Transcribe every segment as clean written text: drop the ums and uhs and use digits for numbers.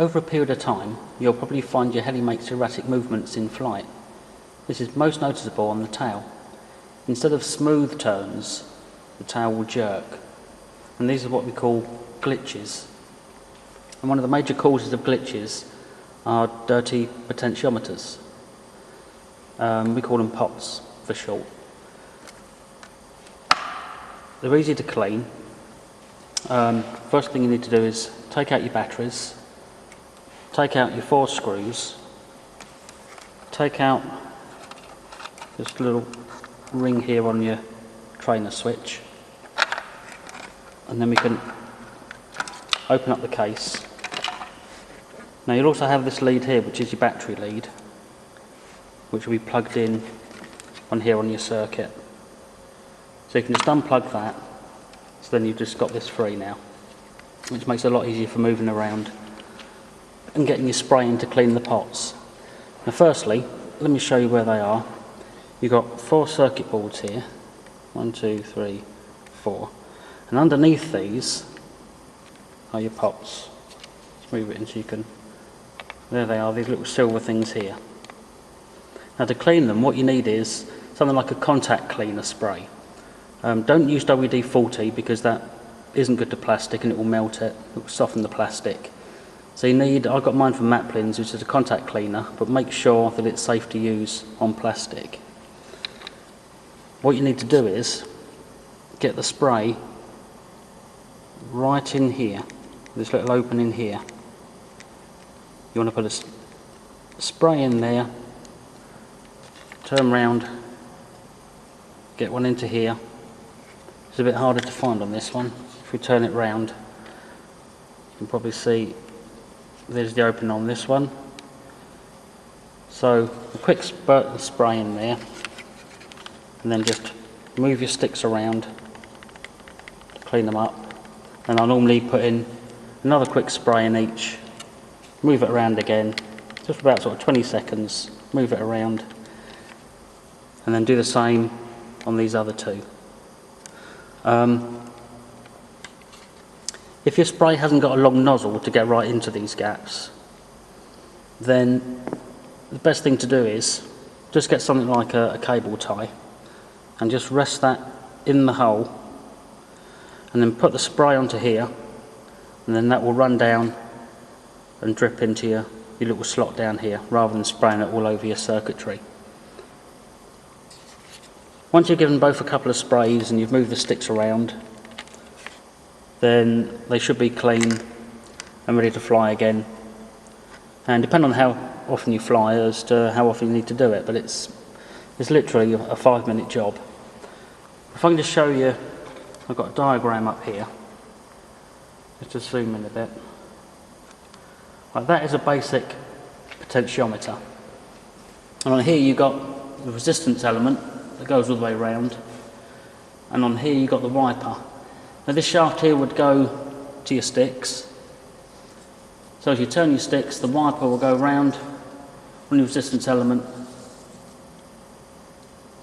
Over a period of time, you'll probably find your heli makes erratic movements in flight. This is most noticeable on the tail. Instead of smooth turns, the tail will jerk. And these are what we call glitches. And one of the major causes of glitches are dirty potentiometers. We call them POTS for short. They're easy to clean. First thing you need to do is take out your batteries, take out your 4 screws, take out this little ring here on your trainer switch, and then we can open up the case. Now you'll also have this lead here, which is your battery lead, which will be plugged in on here on your circuit. So you can just unplug that, so then you've just got this free now, which makes it a lot easier for moving around and getting your spray in to clean the pots. Now firstly, let me show you where they are. You've got 4 circuit boards here, 1, 2, 3, 4, and underneath these are your pots. Let's move it in so you can, there they are, these little silver things here. Now to clean them, what you need is something like a contact cleaner spray. Don't use WD-40 because that isn't good to plastic and it will melt it, it will soften the plastic. So you need, I got mine from Maplin's, which is a contact cleaner, but make sure that it's safe to use on plastic. What you need to do is get the spray right in here, this little opening here. You want to put a spray in there, turn round, get one into here. It's a bit harder to find on this one. If we turn it round, you can probably see there's the opening on this one. So a quick spurt of spray in there, and then just move your sticks around to clean them up. And I'll normally put in another quick spray in each, move it around again, just about sort of 20 seconds, move it around, and then do the same on these other 2. If your spray hasn't got a long nozzle to get right into these gaps, then the best thing to do is just get something like a cable tie and just rest that in the hole, and then put the spray onto here, and then that will run down and drip into your little slot down here, rather than spraying it all over your circuitry. Once you've given both a couple of sprays and you've moved the sticks around, then they should be clean and ready to fly again. And depending on how often you fly as to how often you need to do it, but it's literally a 5-minute job. If I can just show you, I've got a diagram up here, just to zoom in a bit. Right, that is a basic potentiometer. And on here you've got the resistance element that goes all the way around, and on here you've got the wiper. Now this shaft here would go to your sticks, so as you turn your sticks, the wiper will go around on the resistance element,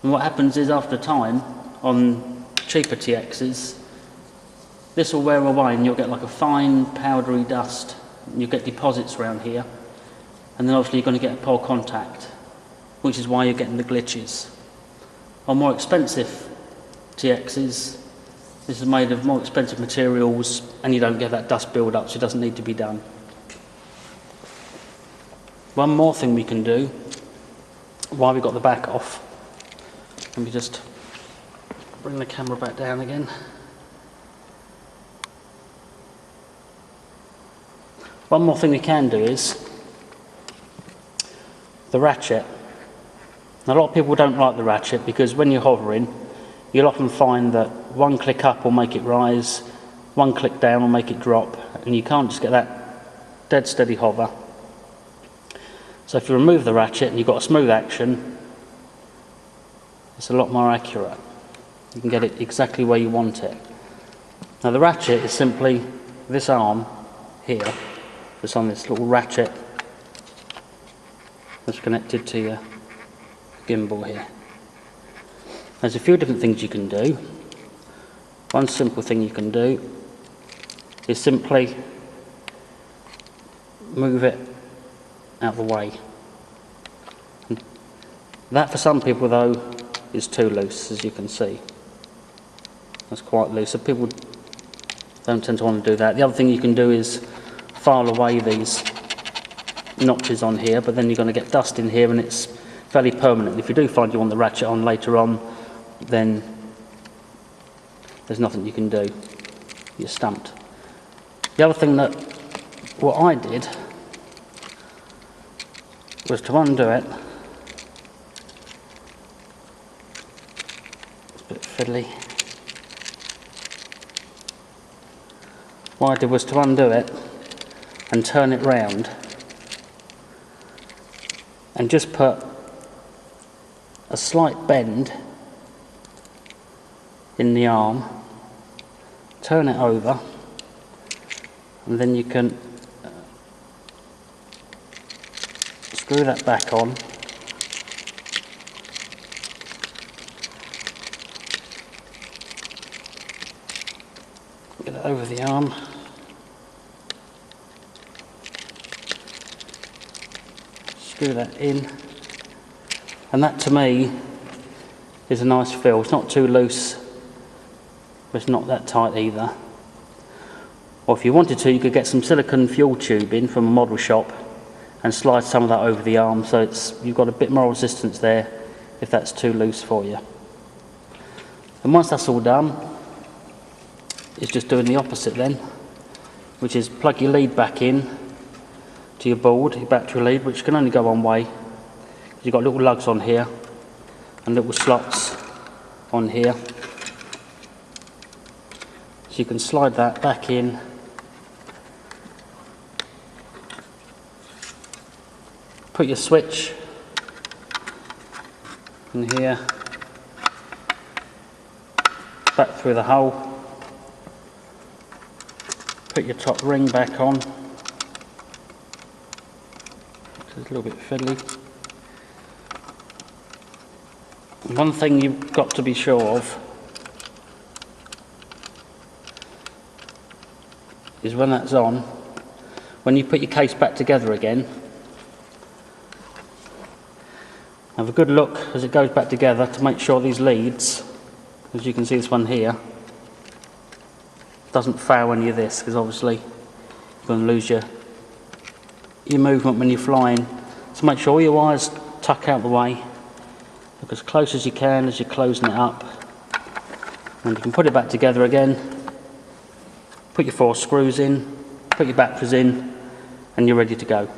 and what happens is after time on cheaper TXs, this will wear away and you'll get like a fine powdery dust, and you'll get deposits around here, and then obviously you're going to get a poor contact, which is why you're getting the glitches. On more expensive TXs, this is made of more expensive materials and you don't get that dust build up, so it doesn't need to be done. One more thing we can do while we've got the back off, let me just bring the camera back down again. One more thing we can do is the ratchet. Now, a lot of people don't like the ratchet because when you're hovering, you'll often find that one click up will make it rise, one click down will make it drop, and you can't just get that dead steady hover. So if you remove the ratchet and you've got a smooth action, it's a lot more accurate. You can get it exactly where you want it. Now the ratchet is simply this arm here, that's on this little ratchet that's connected to your gimbal here. There's a few different things you can do. One simple thing you can do is simply move it out of the way. That for some people though is too loose, as you can see. That's quite loose, so people don't tend to want to do that. The other thing you can do is file away these notches on here, but then you're going to get dust in here and it's fairly permanent. If you do find you want the ratchet on later on, then there's nothing you can do. You're stumped. The other thing that what I did was to undo it. It's a bit fiddly. What I did was to undo it and turn it round and just put a slight bend in the arm, turn it over, and then you can screw that back on. Get it over the arm. Screw that in. And that to me is a nice feel. It's not too loose, but it's not that tight either. Or if you wanted to, you could get some silicone fuel tubing from a model shop and slide some of that over the arm, so you've got a bit more resistance there if that's too loose for you. And once that's all done, it's just doing the opposite then, which is plug your lead back in to your board, your battery lead, which can only go one way. You've got little lugs on here and little slots on here, so you can slide that back in. Put your switch in here, back through the hole, put your top ring back on. It's a little bit fiddly. One thing you've got to be sure of is when that's on, when you put your case back together again, have a good look as it goes back together to make sure these leads, as you can see this one here, doesn't foul any of this, because obviously you're going to lose your movement when you're flying. So make sure all your wires tuck out the way, look as close as you can as you're closing it up, and you can put it back together again, put your 4 screws in, put your batteries in, and you're ready to go.